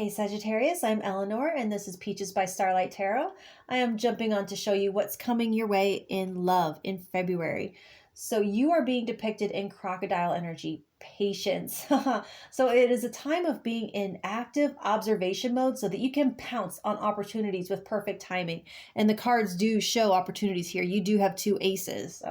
Hey Sagittarius, I'm Eleanor and this is Peaches by Starlight Tarot. I am jumping on to show you what's coming your way in love in February. So you are being depicted in crocodile energy, patience. So it is a time of being in active observation mode so that you can pounce on opportunities with perfect timing. And the cards do show opportunities here. You do have two aces.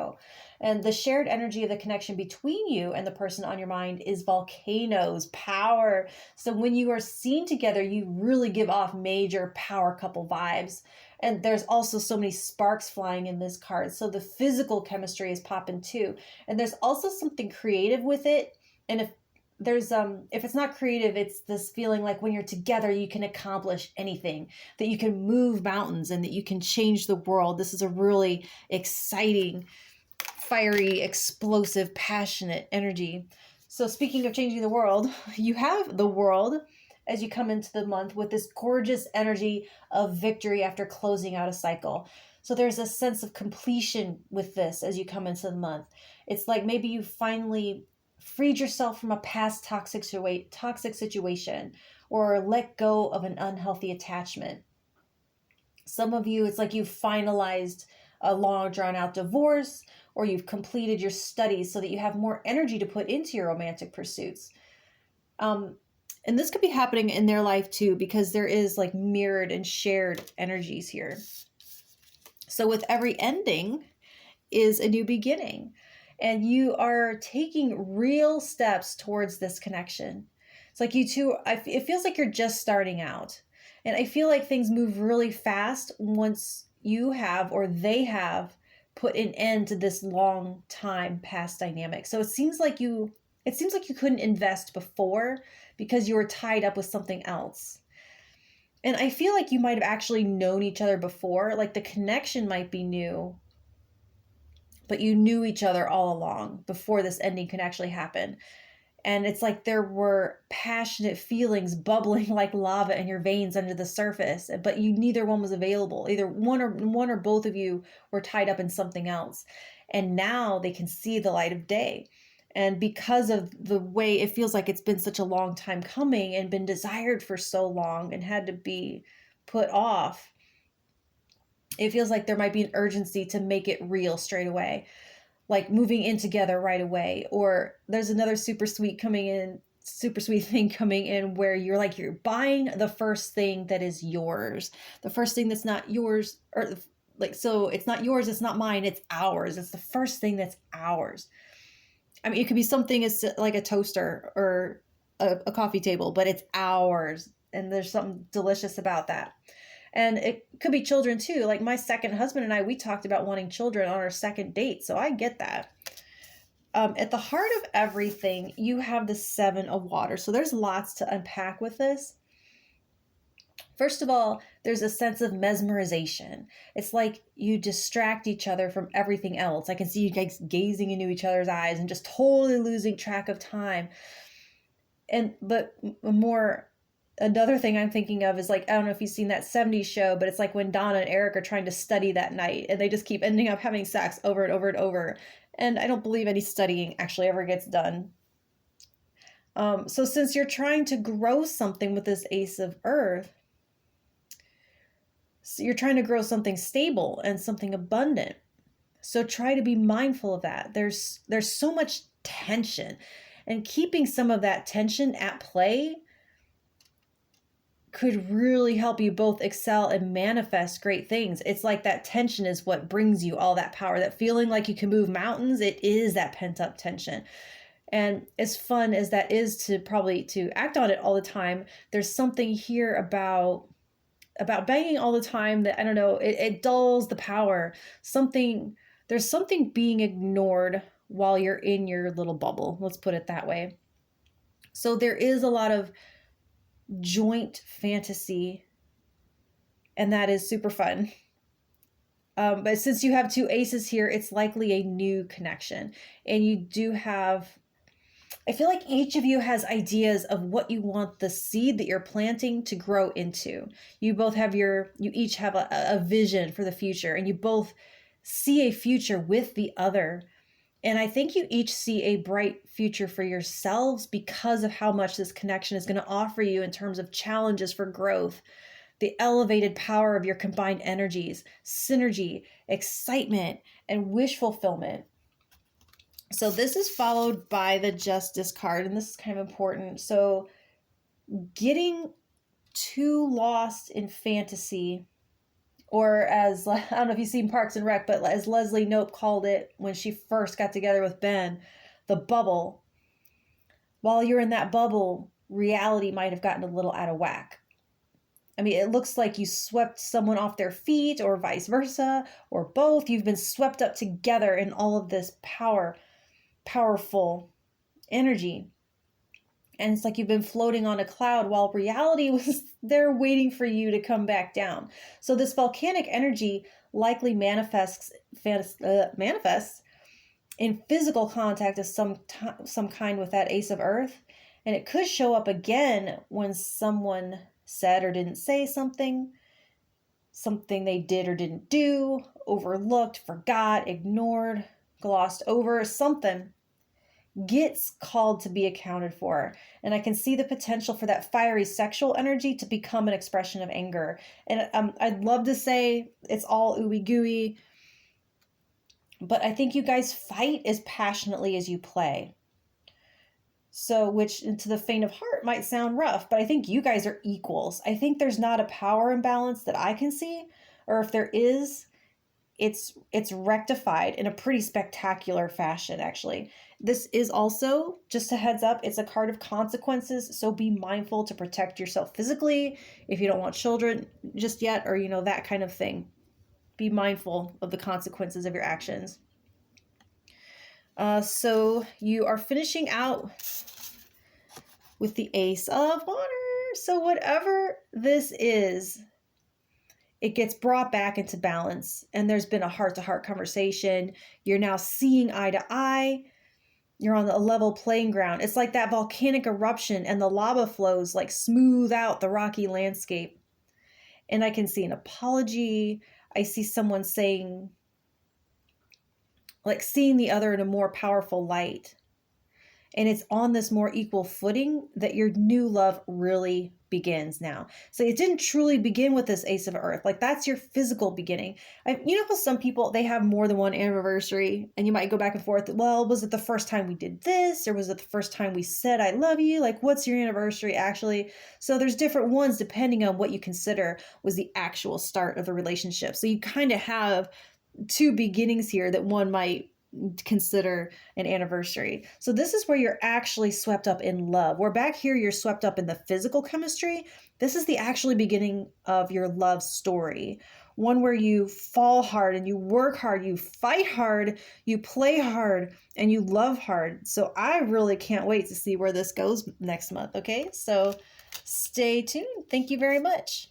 And the shared energy of the connection between you and the person on your mind is volcanoes, power. So when you are seen together, you really give off major power couple vibes. And there's also so many sparks flying in this card. So the physical chemistry is popping too. And there's also something creative with it. And if it's not creative, it's this feeling like when you're together, you can accomplish anything, that you can move mountains and that you can change the world. This is a really exciting, fiery, explosive, passionate energy. So speaking of changing the world, you have the world as you come into the month with this gorgeous energy of victory after closing out a cycle. So there's a sense of completion with this as you come into the month. It's like maybe you finally freed yourself from a past toxic situation or let go of an unhealthy attachment. Some of you, it's like you've finalized a long drawn out divorce, or you've completed your studies so that you have more energy to put into your romantic pursuits. And this could be happening in their life too, because there is like mirrored and shared energies here. So with every ending is a new beginning, and you are taking real steps towards this connection. It's like you two, it feels like you're just starting out. And I feel like things move really fast once you have, or they have, put an end to this long time past dynamic. So it seems like you couldn't invest before because you were tied up with something else. And I feel like you might have actually known each other before, like the connection might be new, but you knew each other all along before this ending could actually happen. And it's like there were passionate feelings bubbling like lava in your veins under the surface, but neither one was available. Either one or both of you were tied up in something else. And now they can see the light of day. And because of the way it feels like it's been such a long time coming and been desired for so long and had to be put off, it feels like there might be an urgency to make it real straight away. Like moving in together right away. Or there's another super sweet thing coming in where you're buying the first thing that is yours. The first thing that's not yours, or like, so it's not yours, it's not mine, it's ours. It's the first thing that's ours. I mean, it could be something as like a toaster or a coffee table, but it's ours. And there's something delicious about that. And it could be children too. Like my second husband and I, we talked about wanting children on our second date. So I get that. At the heart of everything, you have the Seven of Water. So there's lots to unpack with this. First of all, there's a sense of mesmerization. It's like you distract each other from everything else. I can see you guys gazing into each other's eyes and just totally losing track of time. Another thing I'm thinking of is like, I don't know if you've seen that 70s show, but it's like when Donna and Eric are trying to study that night and they just keep ending up having sex over and over and over. And I don't believe any studying actually ever gets done. So since you're trying to grow something with this Ace of Earth, so you're trying to grow something stable and something abundant. So try to be mindful of that. There's so much tension, and keeping some of that tension at play could really help you both excel and manifest great things. It's like that tension is what brings you all that power, that feeling like you can move mountains. It is that pent up tension. And as fun as that is to act on it all the time, there's something here about banging all the time that, I don't know, it dulls the power. There's something being ignored while you're in your little bubble. Let's put it that way. So there is a lot of joint fantasy, and that is super fun. But since you have two aces here, it's likely a new connection. And you do have, I feel like each of you has ideas of what you want the seed that you're planting to grow into. You each have a vision for the future, and you both see a future with the other. And I think you each see a bright future for yourselves because of how much this connection is going to offer you in terms of challenges for growth, the elevated power of your combined energies, synergy, excitement, and wish fulfillment. So this is followed by the Justice card, and this is kind of important. So getting too lost in fantasy, or as, I don't know if you've seen Parks and Rec, but as Leslie Knope called it when she first got together with Ben, the bubble. While you're in that bubble, reality might have gotten a little out of whack. I mean, it looks like you swept someone off their feet, or vice versa, or both. You've been swept up together in all of this powerful energy. And it's like you've been floating on a cloud while reality was there waiting for you to come back down. So this volcanic energy likely manifests in physical contact of some kind with that Ace of Earth. And it could show up again when someone said or didn't say something they did or didn't do, overlooked, forgot, ignored, glossed over, something gets called to be accounted for. And I can see the potential for that fiery sexual energy to become an expression of anger. And I'd love to say it's all ooey gooey, but I think you guys fight as passionately as you play. So, which to the faint of heart might sound rough, but I think you guys are equals. I think there's not a power imbalance that I can see, or if there is, it's rectified in a pretty spectacular fashion, actually. This is also, just a heads up, it's a card of consequences, so be mindful to protect yourself physically if you don't want children just yet, or, that kind of thing. Be mindful of the consequences of your actions. So you are finishing out with the Ace of Water. So whatever this is, it gets brought back into balance, and there's been a heart-to-heart conversation. You're now seeing eye to eye. You're on a level playing ground. It's like that volcanic eruption, and the lava flows like smooth out the rocky landscape. And I can see an apology. I see someone saying, like, seeing the other in a more powerful light. And it's on this more equal footing that your new love really begins now. So it didn't truly begin with this Ace of Earth. Like, that's your physical beginning. You know how some people, they have more than one anniversary, and you might go back and forth. Well, was it the first time we did this? Or was it the first time we said, I love you? Like, what's your anniversary actually? So there's different ones depending on what you consider was the actual start of the relationship. So you kind of have two beginnings here that one might consider an anniversary. So this is where you're actually swept up in love. Where back here you're swept up in the physical chemistry. This is the actually beginning of your love story. One where you fall hard and you work hard, you fight hard, you play hard, and you love hard. So I really can't wait to see where this goes next month. Okay, so stay tuned. Thank you very much.